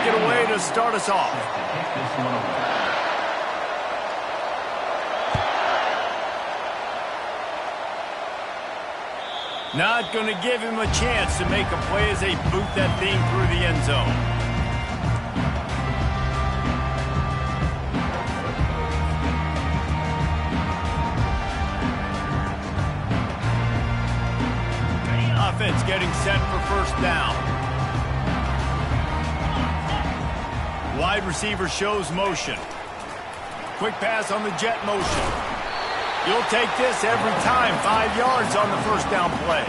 it away to start us off. Not going to give him a chance to make a play as they boot that thing through the end zone. Offense getting set for first down. Wide receiver shows motion. Quick pass on the jet motion. You'll take this every time. 5 yards on the first down play.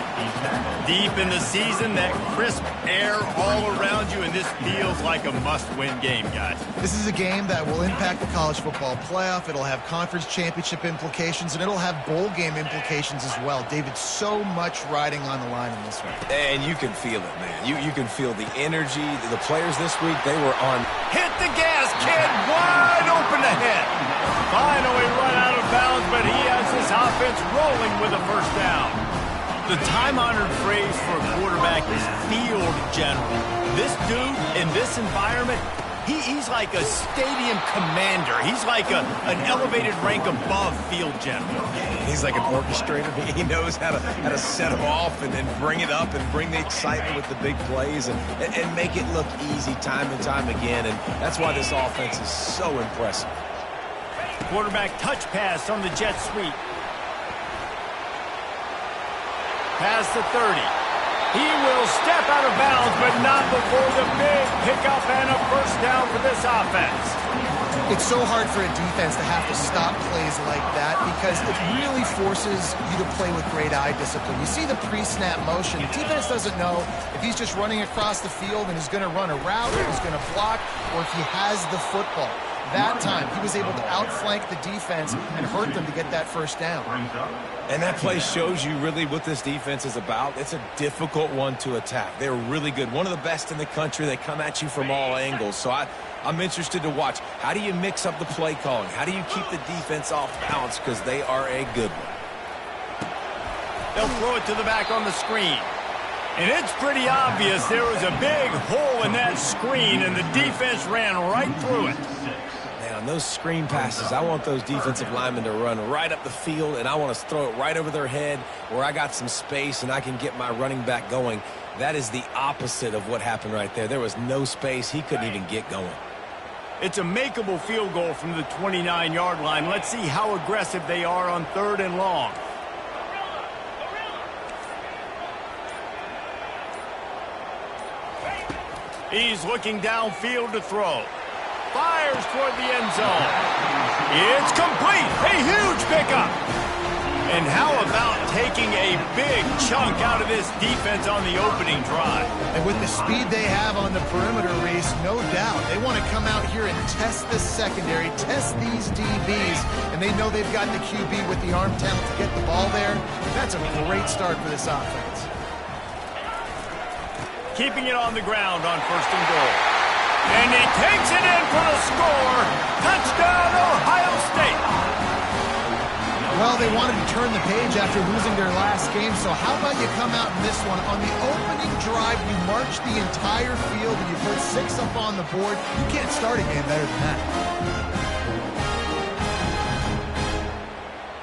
Deep in the season, that crisp air all around you, and this feels like a must-win game, guys. This is a game that will impact the college football playoff. It'll have conference championship implications, and it'll have bowl game implications as well. David, so much riding on the line in this one. And you can feel it, man. You can feel the energy. The players this week, they were on. Hit the gas, kid. Wide open ahead. Finally run out of bounds, but he has this offense rolling with a first down. The time-honored phrase for a quarterback is field general. This dude in this environment, he's like a stadium commander. He's like an elevated rank above field general. He's like an orchestrator. He knows how to set them off and then bring it up and bring the excitement with the big plays and make it look easy time and time again. And that's why this offense is so impressive. Quarterback touch pass on the jet sweep. Past the 30. He will step out of bounds, but not before the big pickup and a first down for this offense. It's so hard for a defense to have to stop plays like that because it really forces you to play with great eye discipline. You see the pre-snap motion. The defense doesn't know if he's just running across the field and is going to run a route or he's going to block or if he has the football. That time, he was able to outflank the defense and hurt them to get that first down. And that play shows you really what this defense is about. It's a difficult one to attack. They're really good. One of the best in the country. They come at you from all angles. So I'm interested to watch. How do you mix up the play calling? How do you keep the defense off balance? Because they are a good one. They'll throw it to the back on the screen. And it's pretty obvious there was a big hole in that screen, and the defense ran right through it. On those screen passes, I want those defensive linemen to run right up the field, and I want to throw it right over their head where I got some space and I can get my running back going. That is the opposite of what happened right there. There was no space. He couldn't even get going. It's a makeable field goal from the 29-yard line. Let's see how aggressive they are on 3rd and long. He's looking downfield to throw. Fires toward the end zone. It's complete. A huge pickup. And how about taking a big chunk out of this defense on the opening drive? And with the speed they have on the perimeter, Reese, no doubt, they want to come out here and test the secondary, test these DBs, and they know they've got the QB with the arm talent to get the ball there. That's a great start for this offense. Keeping it on the ground on 1st and goal. And he takes it in for the score. Touchdown, Ohio State. Well, they wanted to turn the page after losing their last game, so how about you come out in this one? On the opening drive, you march the entire field and you put 6 up on the board. You can't start a game better than that.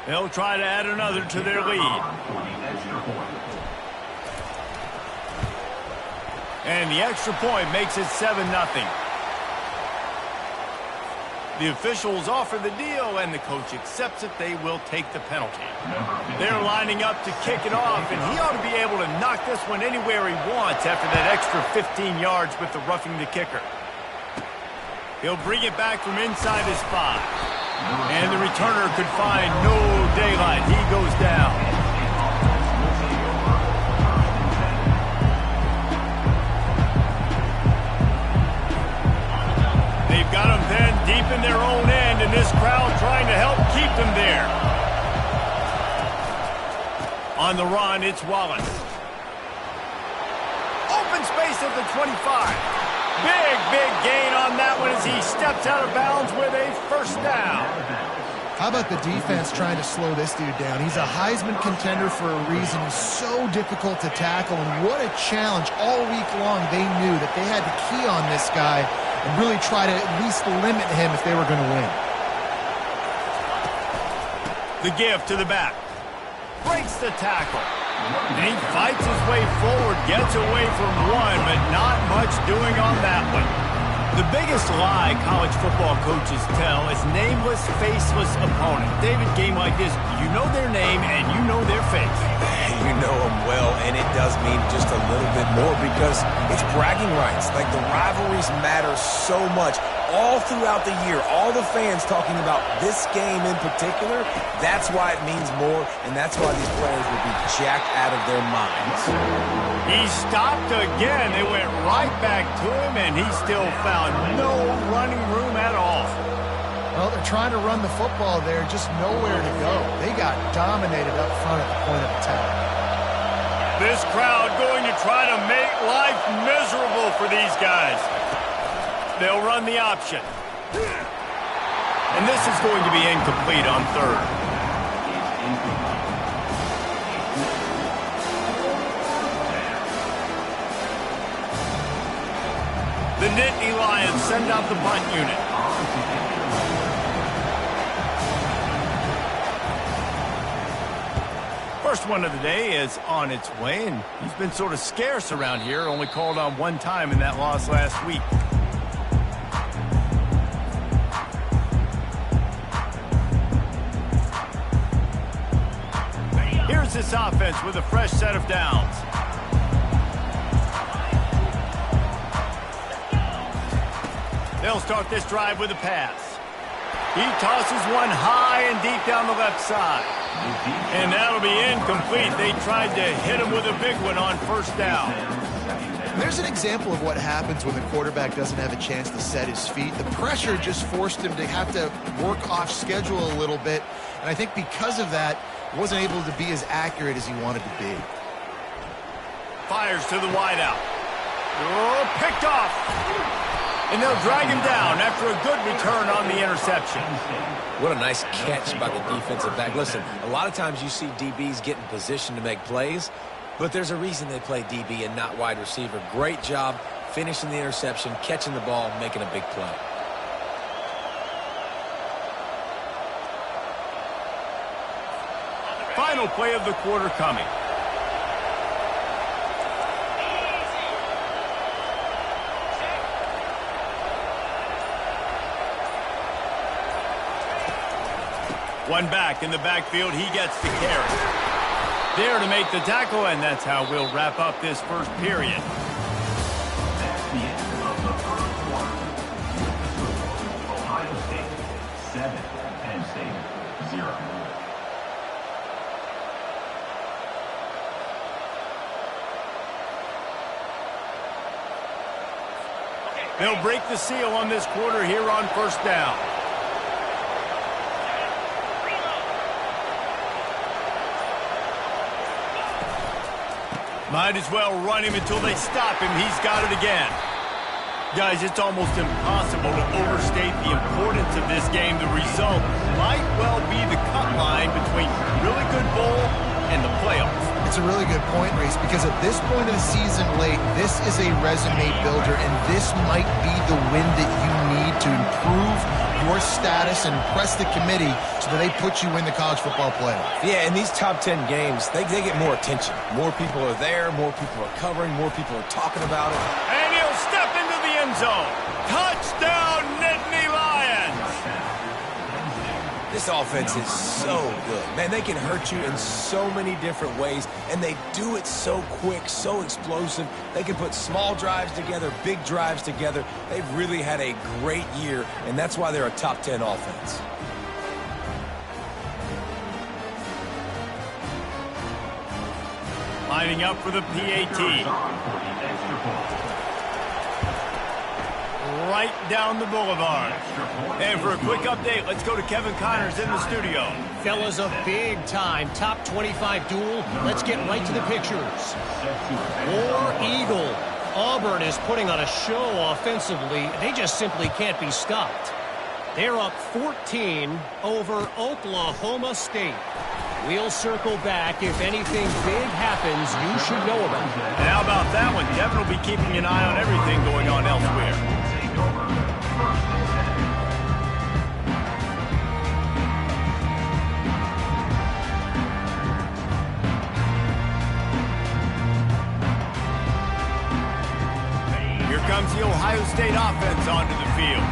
They'll try to add another to their lead. And the extra point makes it 7-0. The officials offer the deal, and the coach accepts it. They will take the penalty. They're lining up to kick it off, and he ought to be able to knock this one anywhere he wants after that extra 15 yards with the roughing the kicker. He'll bring it back from inside his 5. And the returner could find no daylight. He goes down. They've got them then deep in their own end, and this crowd trying to help keep them there. On the run, it's Wallace. Open space at the 25. Big gain on that one as he steps out of bounds with a first down. How about the defense trying to slow this dude down? He's a Heisman contender for a reason. He's so difficult to tackle, and what a challenge. All week long they knew that they had to key on this guy and really try to at least limit him if they were going to win. The give to the back. Breaks the tackle. And he fights his way forward, gets away from one, but not much doing on that one. The biggest lie college football coaches tell is nameless, faceless opponent. David, game like this, you know their name and you know their face. You know them well, and it does mean just a little bit more because it's bragging rights. Like, the rivalries matter so much. All throughout the year, all the fans talking about this game in particular, that's why it means more, and that's why these players will be jacked out of their minds. He stopped again. They went right back to him, and he still found no running room at all. Well, they're trying to run the football there, just nowhere to go. They got dominated up front at the point of attack. This crowd going to try to make life miserable for these guys. They'll run the option. And this is going to be incomplete on third. The Nittany Lions send out the punt unit. First one of the day is on its way, and he's been sort of scarce around here, only called on one time in that loss last week. Here's this offense with a fresh set of downs. They'll start this drive with a pass. He tosses one high and deep down the left side. And that'll be incomplete. They tried to hit him with a big one on first down. There's an example of what happens when the quarterback doesn't have a chance to set his feet. The pressure just forced him to have to work off schedule a little bit. And I think because of that, wasn't able to be as accurate as he wanted to be. Fires to the wideout. Oh, picked off. And they'll drag him down after a good return on the interception. What a nice catch by the defensive back. Listen, a lot of times you see DBs get in position to make plays, but there's a reason they play DB and not wide receiver. Great job finishing the interception, catching the ball, making a big play. Final play of the quarter coming. One back in the backfield, he gets the carry. There to make the tackle, and that's how we'll wrap up this first period. That's the end of the first quarter. Ohio State 7, Penn State 0. They'll break the seal on this quarter here on first down. Might as well run him until they stop him. He's got it again. Guys, it's almost impossible to overstate the importance of this game. The result might well be the cut line between really good bowl and the playoffs. It's a really good point, Reese, because at this point of the season late, this is a resume builder, and this might be the win that you need to improve your status and impress the committee so that they put you in the college football playoff. Yeah, in these top 10 games, they get more attention. More people are there, more people are covering, more people are talking about it. And he'll step into the end zone. Touchdown, Nittany Lions! This offense is so good. Man, they can hurt you in so many different ways, and they do it so quick, so explosive. They can put small drives together, big drives together. They've really had a great year, and that's why they're a top 10 offense. Lining up for the PAT. Right down the boulevard. And for a quick update, let's go to Kevin Connors in the studio. Fellas, a big-time top 25 duel. Let's get right to the pictures. War Eagle. Auburn is putting on a show offensively. They just simply can't be stopped. They're up 14 over Oklahoma State. We'll circle back. If anything big happens, you should know about it. And how about that one? Devin will be keeping an eye on everything going on elsewhere. Here comes the Ohio State offense onto the field.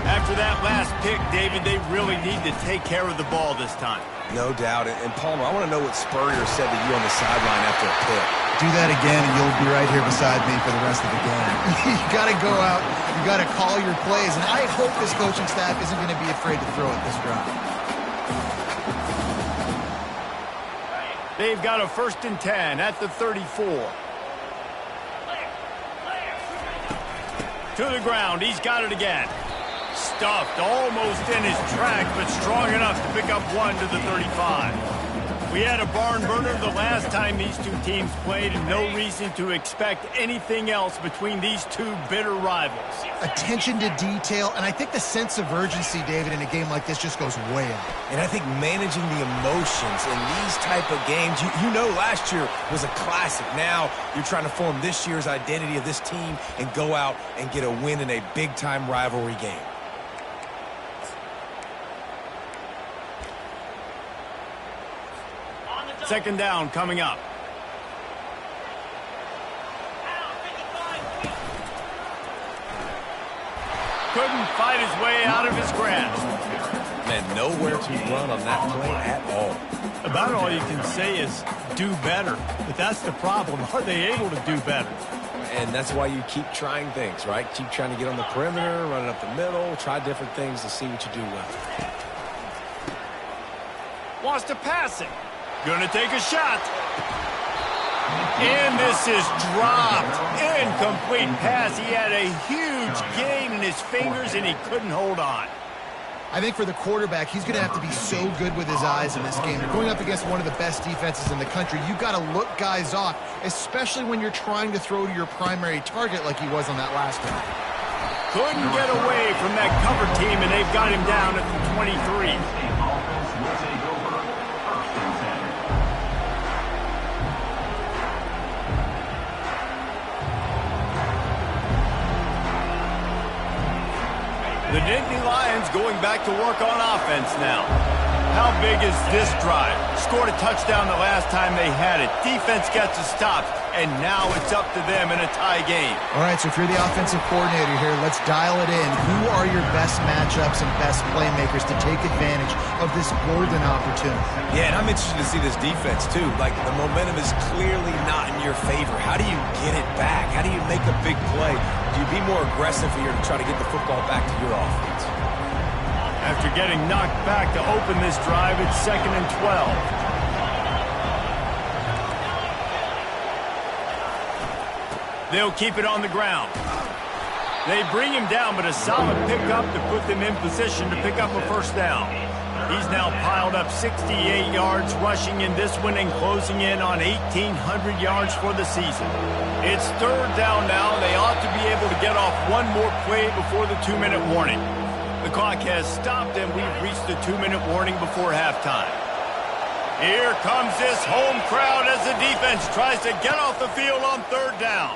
After that last pick, David, they really need to take care of the ball this time. No doubt. And Palmer, I want to know what Spurrier said to you on the sideline after a pick. Do that again, and you'll be right here beside me for the rest of the game. You got to go out. You got to call your plays. And I hope this coaching staff isn't going to be afraid to throw it this drive. They've got a 1st and 10 at the 34. To the ground. He's got it again. Stuffed almost in his track, but strong enough to pick up one to the 35. We had a barn burner the last time these two teams played, and no reason to expect anything else between these two bitter rivals. Attention to detail, and I think the sense of urgency, David, in a game like this just goes way up. And I think managing the emotions in these type of games, you know last year was a classic. Now you're trying to form this year's identity of this team and go out and get a win in a big-time rivalry game. Second down coming up. Couldn't fight his way out of his grasp. Man, nowhere to run on that play at all. About all you can say is do better. But that's the problem. Are they able to do better? And that's why you keep trying things, right? Keep trying to get on the perimeter, run it up the middle, try different things to see what you do well. Wants to pass it. Gonna take a shot. And this is dropped. Incomplete pass. He had a huge gain in his fingers, and he couldn't hold on. I think for the quarterback, he's going to have to be so good with his eyes in this game. You're going up against one of the best defenses in the country. You've got to look guys off, especially when you're trying to throw to your primary target like he was on that last one. Couldn't get away from that cover team, and they've got him down at the 23. The Nittany Lions going back to work on offense now. How big is this drive? Scored a touchdown the last time they had it. Defense gets a stop, and now it's up to them in a tie game. All right, so if you're the offensive coordinator here, let's dial it in. Who are your best matchups and best playmakers to take advantage of this golden opportunity? Yeah, and I'm interested to see this defense, too. Like, the momentum is clearly not in your favor. How do you get it back? How do you make a big play? Do you be more aggressive here to try to get the football back to your offense? After getting knocked back to open this drive, it's 2nd and 12. They'll keep it on the ground. They bring him down, but a solid pickup to put them in position to pick up a 1st down. He's now piled up 68 yards rushing in this one and closing in on 1,800 yards for the season. It's 3rd down now. They ought to be able to get off one more play before the 2-minute warning. The clock has stopped, and we've reached the 2-minute warning before halftime. Here comes this home crowd as the defense tries to get off the field on 3rd down.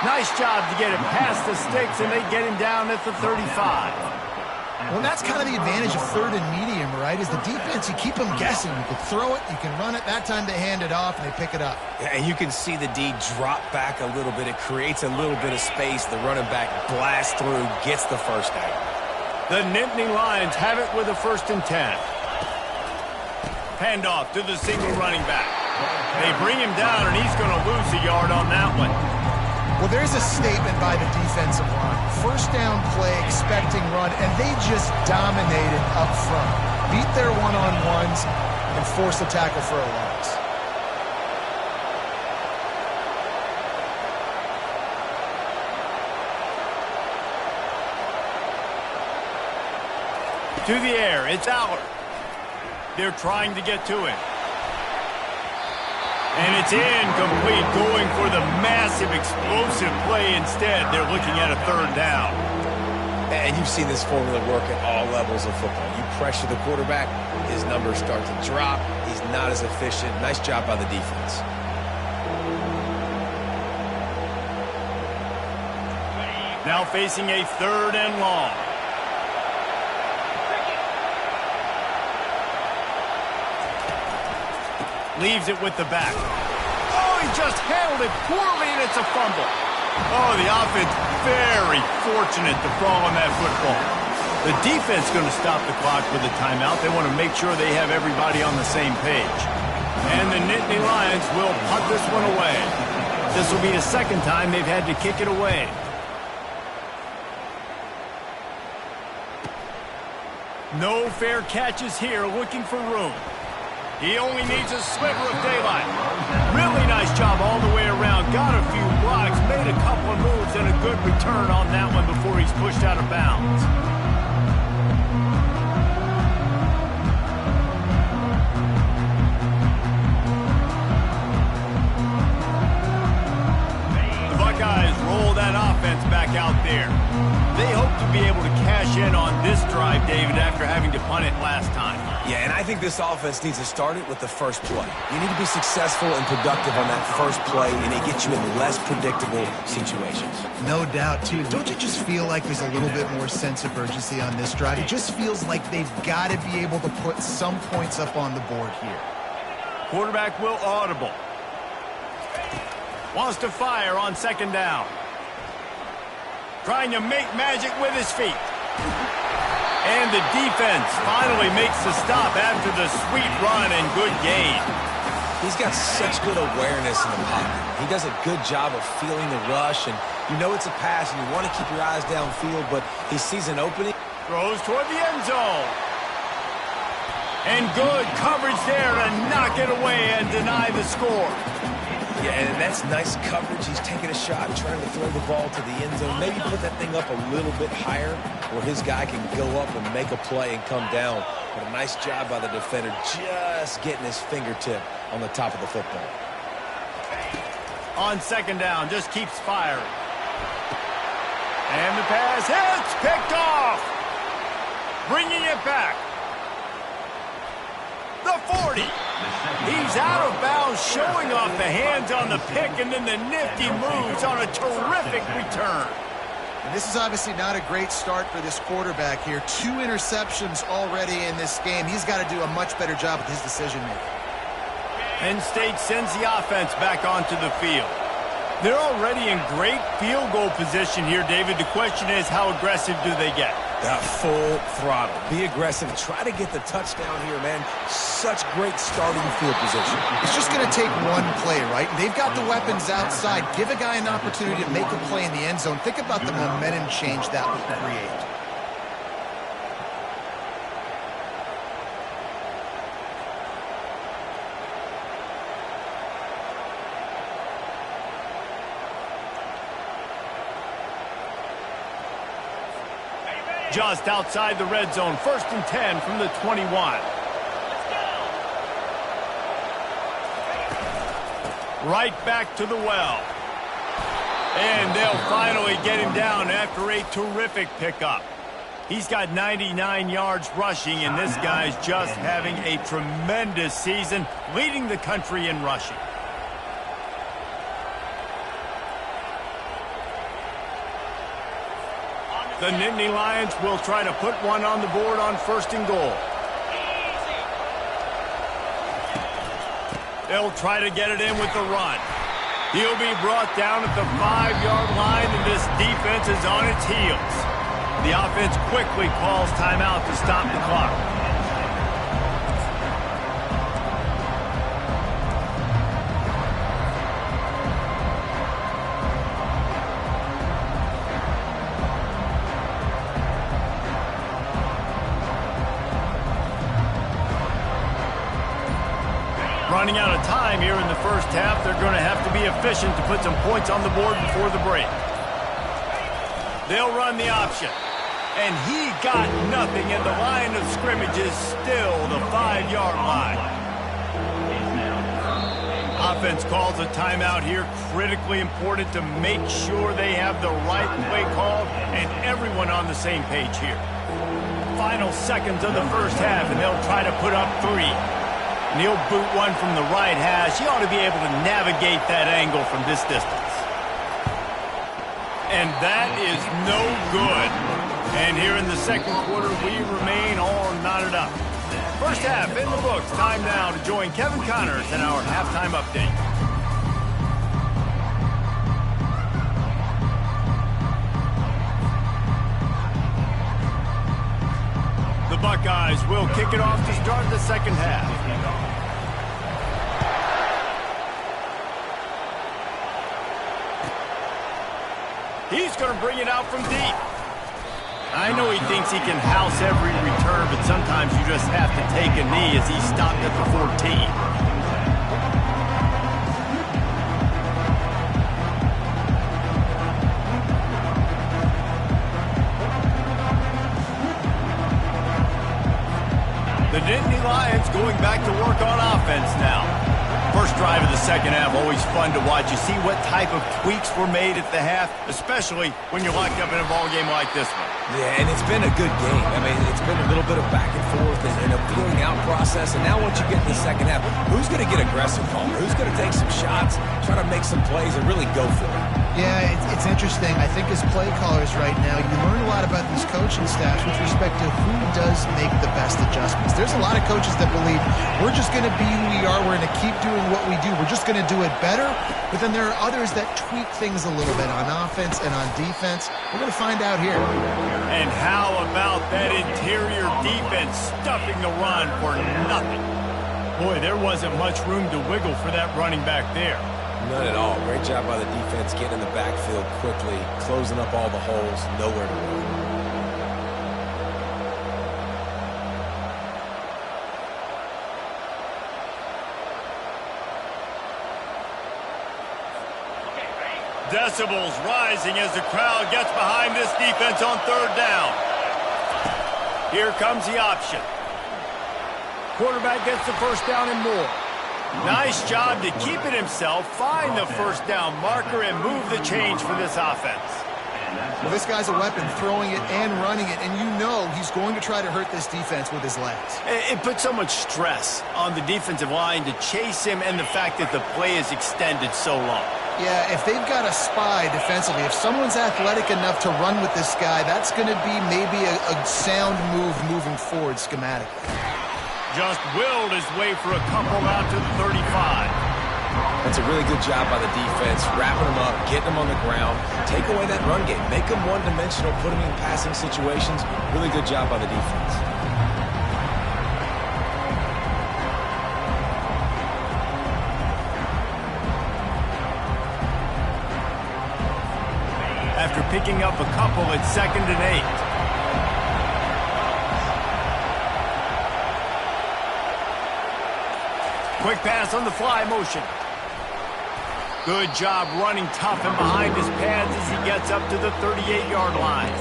Nice job to get it past the sticks, and they get him down at the 35. Well, that's kind of the advantage of 3rd and medium, right? Is the defense, you keep them guessing. You can throw it, you can run it. That time they hand it off, and they pick it up. Yeah, and you can see the D drop back a little bit. It creates a little bit of space. The running back blasts through, gets the 1st down. The Nittany Lions have it with a 1st and 10. Handoff to the single running back. They bring him down, and he's going to lose a yard on that one. Well, there's a statement by the defensive line. 1st down play, expecting run, and they just dominated up front. Beat their one-on-ones and forced the tackle for a loss. To the air, it's Aller. They're trying to get to it. And it's incomplete, going for the massive explosive play instead. They're looking at a 3rd down. And you've seen this formula work at all levels of football. You pressure the quarterback, his numbers start to drop. He's not as efficient. Nice job by the defense. Now facing a 3rd and long. Leaves it with the back. Oh, he just handled it poorly, and it's a fumble. Oh, the offense very fortunate to fall on that football. The defense going to stop the clock with a timeout. They want to make sure they have everybody on the same page. And the Nittany Lions will punt this one away. This will be the 2nd time they've had to kick it away. No fair catches here, looking for room. He only needs a sliver of daylight. Really nice job all the way around. Got a few blocks, made a couple of moves, and a good return on that one before he's pushed out of bounds. The Buckeyes roll that offense back out there. They hope to be able to cash in on this drive, David, after having to punt it last time. Yeah, and I think this offense needs to start it with the first play. You need to be successful and productive on that first play, and it gets you in less predictable situations. No doubt, too. Don't you just feel like there's a little bit more sense of urgency on this drive? It just feels like they've got to be able to put some points up on the board here. Quarterback will audible. Wants to fire on 2nd down. Trying to make magic with his feet. And the defense finally makes the stop after the sweet run and good gain. He's got such good awareness in the pocket. He does a good job of feeling the rush, and you know it's a pass, and you want to keep your eyes downfield, but he sees an opening. Throws toward the end zone. And good coverage there to knock it away and deny the score. Yeah, and that's nice coverage. He's taking a shot, trying to throw the ball to the end zone. Maybe put that thing up a little bit higher where his guy can go up and make a play and come down. But a nice job by the defender just getting his fingertip on the top of the football. On 2nd down, just keeps firing. And the pass hits, picked off. Bringing it back. The 40. He's out of bounds, showing off the hands on the pick, and then the nifty moves on a terrific return. And this is obviously not a great start for this quarterback here. 2 interceptions already in this game. He's got to do a much better job with his decision-making. Penn State sends the offense back onto the field. They're already in great field goal position here, David. The question is, how aggressive do they get? Full throttle. Be aggressive. Try to get the touchdown here, man. Such great starting field position. It's just going to take one play, right? They've got the weapons outside. Give a guy an opportunity to make a play in the end zone. Think about the momentum change that would create. Just outside the red zone, 1st and 10 from the 21. Right back to the well. And they'll finally get him down after a terrific pickup. He's got 99 yards rushing, and this guy's just having a tremendous season, leading the country in rushing. The Nittany Lions will try to put one on the board on 1st and goal. They'll try to get it in with the run. He'll be brought down at the 5-yard line, and this defense is on its heels. The offense quickly calls timeout to stop the clock. Running out of time here in the first half. They're going to have to be efficient to put some points on the board before the break. They'll run the option. And he got nothing, and the line of scrimmage is still the 5-yard line. Offense calls a timeout here. Critically important to make sure they have the right play called and everyone on the same page here. Final seconds of the first half, and they'll try to put up 3. And he'll boot one from the right hash. He ought to be able to navigate that angle from this distance. And that is no good. And here in the second quarter, we remain all knotted up. First half in the books. Time now to join Kevin Connors in our halftime update. The Buckeyes will kick it off to start the second half. He's going to bring it out from deep. I know he thinks he can house every return, but sometimes you just have to take a knee as he stopped at the 14. The Nittany Lions going back to work on offense now. First drive of the second half, always fun to watch. You see what type of tweaks were made at the half, especially when you're locked up in a ball game like this one. Yeah, and it's been a good game. I mean, it's been a little bit of back and forth and a feeling out process. And now once you get in the second half, who's going to get aggressive, Palmer? Who's going to take some shots, try to make some plays, and really go for it? Yeah, it's interesting. I think as play callers right now, you learn a lot about these coaching staffs with respect to who does make the best adjustments. There's a lot of coaches that believe we're just going to be who we are. We're going to keep doing what we do. We're just going to do it better. But then there are others that tweak things a little bit on offense and on defense. We're going to find out here. And how about that interior defense stuffing the run for nothing? Boy, there wasn't much room to wiggle for that running back there. None at all. Great job by the defense getting in the backfield quickly, closing up all the holes, nowhere to run. Decibels rising as the crowd gets behind this defense on third down. Here comes the option. Quarterback gets the first down and more. Nice job to keep it himself, find the first down marker, and move the change for this offense. Well, this guy's a weapon, throwing it and running it, and you know he's going to try to hurt this defense with his legs. It puts so much stress on the defensive line to chase him and the fact that the play is extended so long. Yeah, if they've got a spy defensively, if someone's athletic enough to run with this guy, that's going to be maybe a sound move moving forward schematically. Just willed his way for a couple out to the 35. That's a really good job by the defense, wrapping them up, getting them on the ground, take away that run game, make them one-dimensional, put them in passing situations. Really good job by the defense. After picking up a couple at 2nd and 8. Quick pass on the fly motion. Good job running tough and behind his pads as he gets up to the 38-yard line.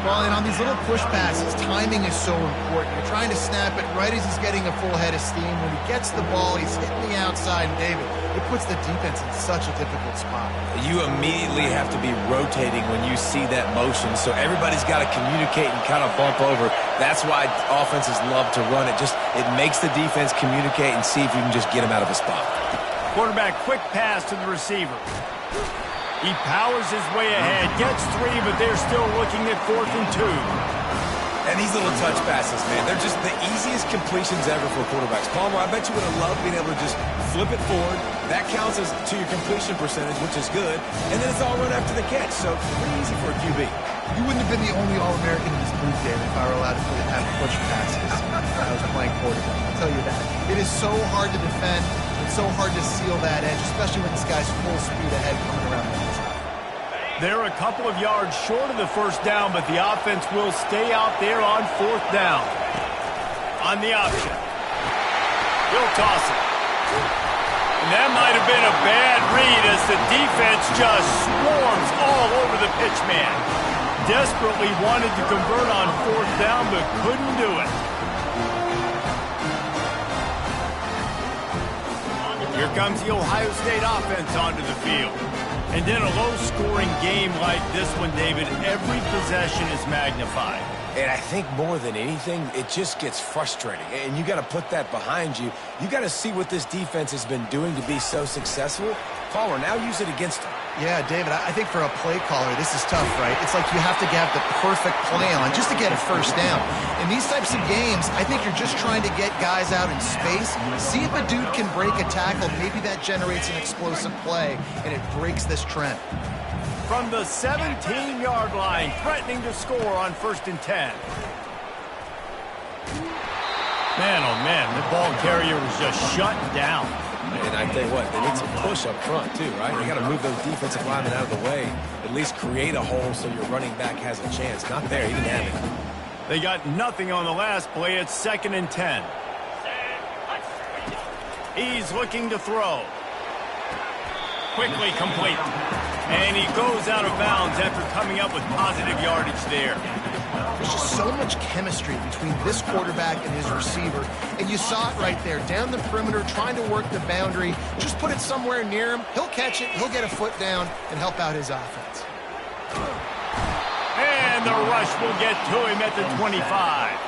Well, and on these little push passes, timing is so important. You're trying to snap it right as he's getting a full head of steam. When he gets the ball, he's hitting the outside, and David, it puts the defense in such a difficult spot. You immediately have to be rotating when you see that motion, so everybody's got to communicate and kind of bump over. That's why offenses love to run it. It makes the defense communicate and see if you can just get him out of a spot. Quarterback quick pass to the receiver. He powers his way ahead, gets 3, but they're still looking at 4th and 2. And these little touch passes, man, they're just the easiest completions ever for quarterbacks. Palmer, I bet you would have loved being able to just flip it forward. That counts as to your completion percentage, which is good. And then it's all run after the catch, so pretty easy for a QB. You wouldn't have been the only All-American in this booth, David, if I were allowed to have push passes when I was playing quarterback. I'll tell you that. It is so hard to defend. It's so hard to seal that edge, especially when this guy's full speed ahead coming around the inside. They're a couple of yards short of the first down, but the offense will stay out there on 4th down. On the option. He'll toss it. And that might have been a bad read as the defense just swarms all over the pitch man. Desperately wanted to convert on 4th down, but couldn't do it. Here comes the Ohio State offense onto the field. And in a low-scoring game like this one, David, every possession is magnified. And I think more than anything, it just gets frustrating. And you got to put that behind you. You got to see what this defense has been doing to be so successful. Caller, now use it against them. Yeah, David, I think for a play caller, this is tough, right? It's like you have to have the perfect play on just to get a first down. In these types of games, I think you're just trying to get guys out in space, see if a dude can break a tackle. Maybe that generates an explosive play, and it breaks this trend. From the 17-yard line, threatening to score on 1st and 10. Man, oh man, the ball carrier was just shut down. And I tell you what, they need some push up front too, right? You got to move those defensive linemen out of the way. At least create a hole so your running back has a chance. Not there, he didn't have it. They got nothing on the last play. It's 2nd and 10. He's looking to throw. Quickly complete. And he goes out of bounds after coming up with positive yardage there. There's just so much chemistry between this quarterback and his receiver. And you saw it right there, down the perimeter, trying to work the boundary. Just put it somewhere near him. He'll catch it, he'll get a foot down, and help out his offense. And the rush will get to him at the 25.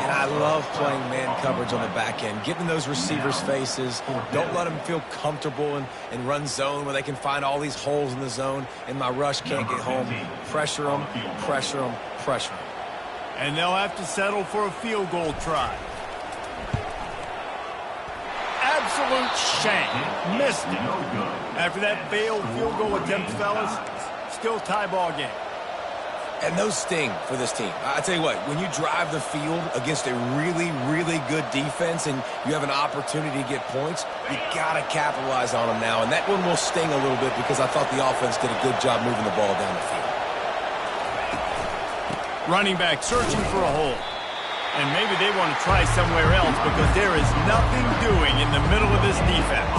And I love playing man coverage on the back end, getting those receivers' faces. Don't let them feel comfortable and run zone where they can find all these holes in the zone, and my rush can't get home. Pressure them, pressure them, pressure them. And they'll have to settle for a field goal try. Absolute shank. Missed it. After that failed field goal attempt, fellas, still tie ball game. And those sting for this team. I tell you what, when you drive the field against a really, really good defense and you have an opportunity to get points, you got to capitalize on them now. And that one will sting a little bit because I thought the offense did a good job moving the ball down the field. Running back searching for a hole. And maybe they want to try somewhere else because there is nothing doing in the middle of this defense.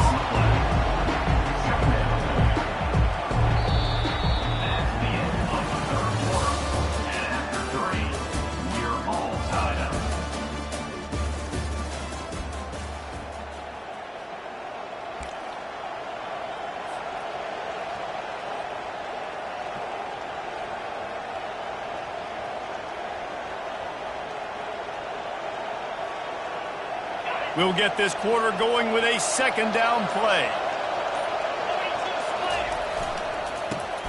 We'll get this quarter going with a 2nd down play.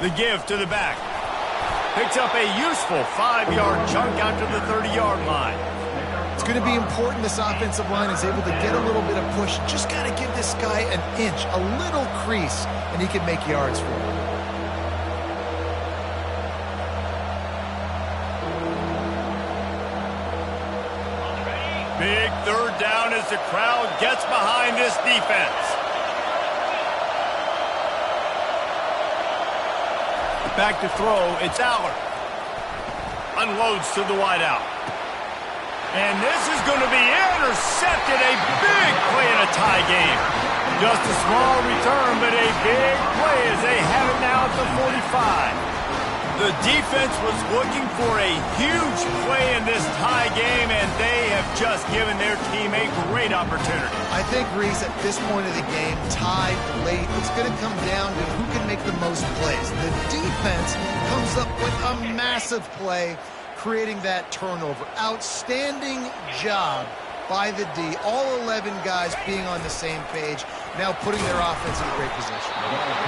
The give to the back. Picks up a useful 5-yard chunk out to the 30-yard line. It's going to be important this offensive line is able to get a little bit of push. Just got to give this guy an inch, a little crease, and he can make yards for him. Big 3rd down as the crowd gets behind this defense. Back to throw, it's Aller. Unloads to the wideout. And this is going to be intercepted. A big play in a tie game. Just a small return, but a big play as they have it now at the 45. The defense was looking for a huge play in this tie game, and they have just given their team a great opportunity. I think, Reese, at this point of the game, tied late, it's going to come down to who can make the most plays. The defense comes up with a massive play, creating that turnover. Outstanding job by the D. All 11 guys being on the same page, now putting their offense in a great position.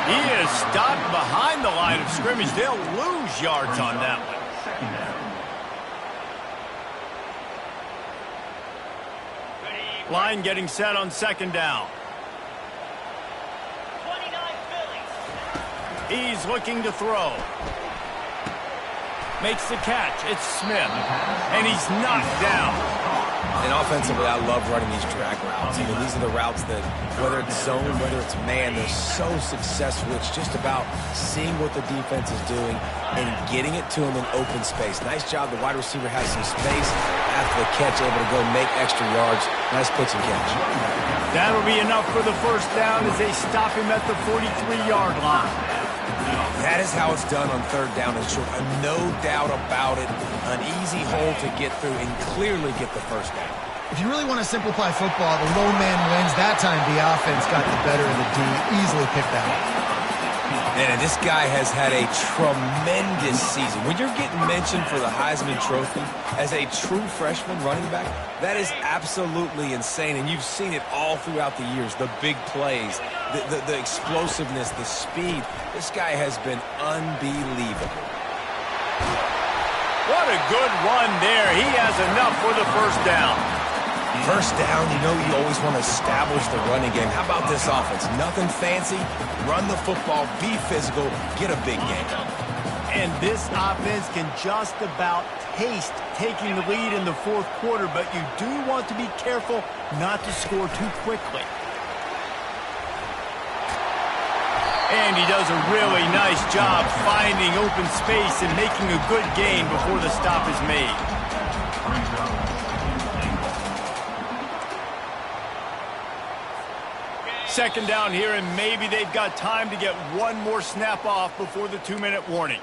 He is stopped behind the line of scrimmage. They'll lose yards on that one. Line getting set on 2nd down. He's looking to throw. Makes the catch. It's Smith. And he's knocked down. And offensively, I love running these drag routes. I mean, these are the routes that, whether it's zone, whether it's man, they're so successful. It's just about seeing what the defense is doing and getting it to him in open space. Nice job. The wide receiver has some space after the catch, able to go make extra yards. Nice pitch and catch. That'll be enough for the 1st down as they stop him at the 43-yard line. That is how it's done on 3rd down and short. No doubt about it. An easy hole to get through and clearly get the 1st down. If you really want to simplify football, the low man wins. That time the offense got the better of the D. Easily picked that up. And this guy has had a tremendous season. When you're getting mentioned for the Heisman Trophy as a true freshman running back, that is absolutely insane. And you've seen it all throughout the years. The big plays, the explosiveness, the speed. This guy has been unbelievable. What a good run there. He has enough for the first down. First down, you know you always want to establish the running game. How about this offense? Nothing fancy. Run the football, be physical, get a big game. And this offense can just about taste taking the lead in the fourth quarter, but you do want to be careful not to score too quickly. And he does a really nice job finding open space and making a good gain before the stop is made. Second down here, and maybe they've got time to get one more snap off before the 2-minute warning.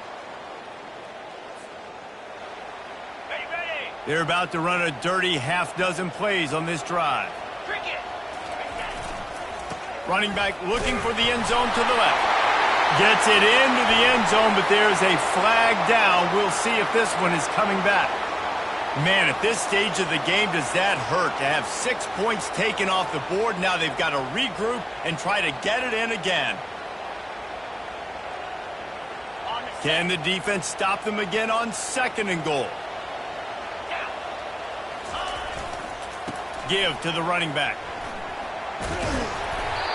They're about to run a dirty half-dozen plays on this drive. Running back looking for the end zone to the left. Gets it into the end zone, but there's a flag down. We'll see if this one is coming back. Man, at this stage of the game, does that hurt to have 6 points taken off the board? Now they've got to regroup and try to get it in again. Can the defense stop them again on 2nd and goal? Give to the running back.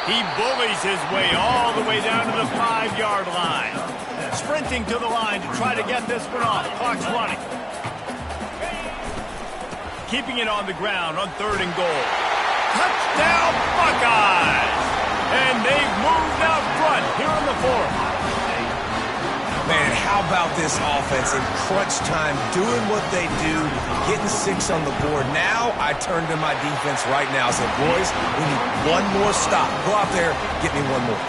He bullies his way all the way down to the 5-yard line. Sprinting to the line to try to get this one off. Clock's running. Keeping it on the ground on 3rd and goal. Touchdown, Buckeyes! And they've moved out front here in the 4th. Man, how about this offense in crunch time, doing what they do, getting 6 on the board. Now I turn to my defense right now and say, boys, we need one more stop. Go out there, get me one more.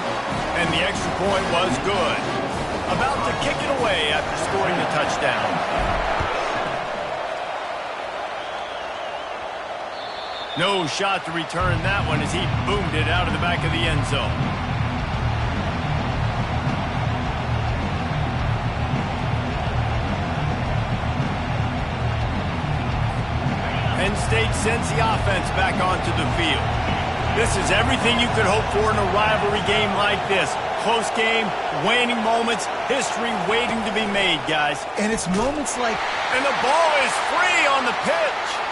And the extra point was good. About to kick it away after scoring the touchdown. No shot to return that one as he boomed it out of the back of the end zone. Penn State sends the offense back onto the field. This is everything you could hope for in a rivalry game like this. Close game, waning moments, history waiting to be made, guys. And it's moments like... And the ball is free on the pitch.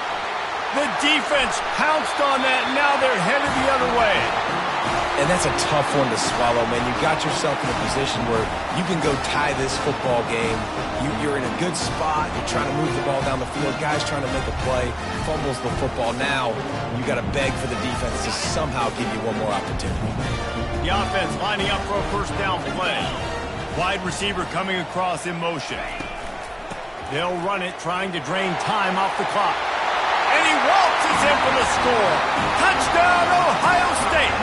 The defense pounced on that, and now they're headed the other way. And that's a tough one to swallow, man. You got yourself in a position where you can go tie this football game. You're in a good spot. You're trying to move the ball down the field. Guys trying to make a play. Fumbles the football. Now you got to beg for the defense to somehow give you one more opportunity. The offense lining up for a first down play. Wide receiver coming across in motion. They'll run it, trying to drain time off the clock. And he waltzes in for the score. Touchdown, Ohio State.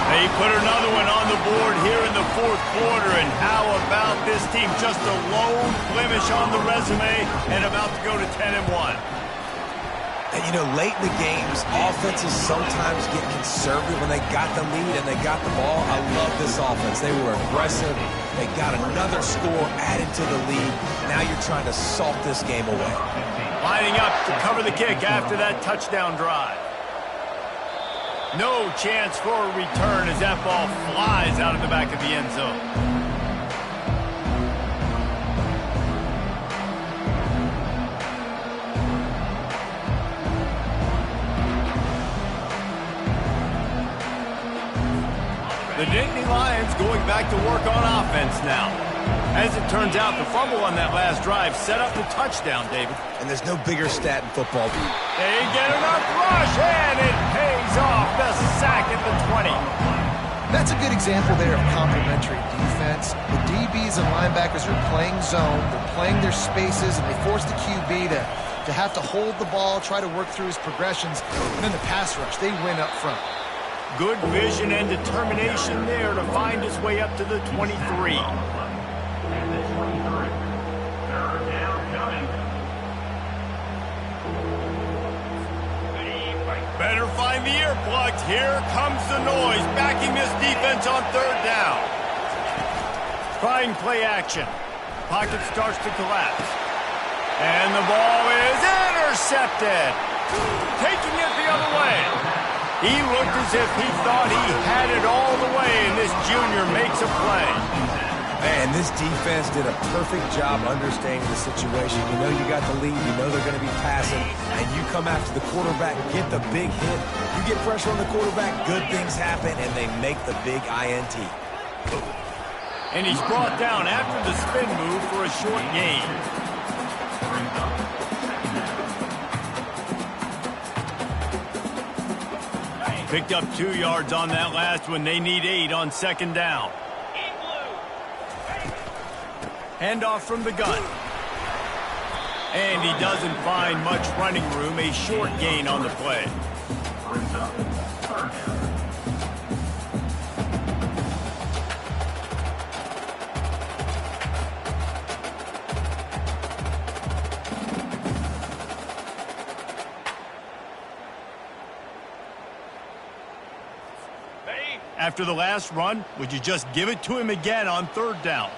They put another one on the board here in the 4th quarter. And how about this team? Just a lone blemish on the resume and about to go to 10-1. And, you know, late in the games, offenses sometimes get conservative when they got the lead and they got the ball. I love this offense. They were aggressive. They got another score added to the lead. Now you're trying to salt this game away. Lining up to cover the kick after that touchdown drive. No chance for a return as that ball flies out of the back of the end zone. The Nittany Lions going back to work on offense now. As it turns out, the fumble on that last drive set up the touchdown, David. And there's no bigger stat in football. They get enough rush, and it pays off. The sack at the 20. That's a good example there of complementary defense. The DBs and linebackers are playing zone. They're playing their spaces, and they force the QB to have to hold the ball, try to work through his progressions. And then the pass rush, they win up front. Good vision and determination there to find his way up to the 23. find the earplugs. Here comes the noise, backing this defense on third down. Trying play action. Pocket starts to collapse. And the ball is intercepted. Taking it the other way. He looked as if he thought he had it all the way, and this junior makes a play. Man, this defense did a perfect job understanding the situation. You know you got the lead. You know they're going to be passing. And you come after the quarterback, get the big hit. You get pressure on the quarterback, good things happen, and they make the big INT. And he's brought down after the spin move for a short gain. Picked up 2 yards on that last one. They need 8 on second down. Handoff from the gun. And he doesn't find much running room. A short gain on the play. After the last run, would you just give it to him again on third down?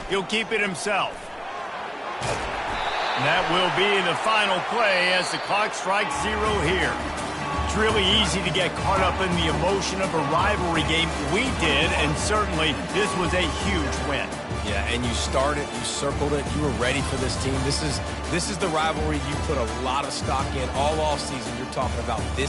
He'll keep it himself. And that will be the final play as the clock strikes 0 here. It's really easy to get caught up in the emotion of a rivalry game. We did, and certainly this was a huge win. Yeah, and you started, you circled it, you were ready for this team. This is the rivalry you put a lot of stock in all offseason. You're talking about this.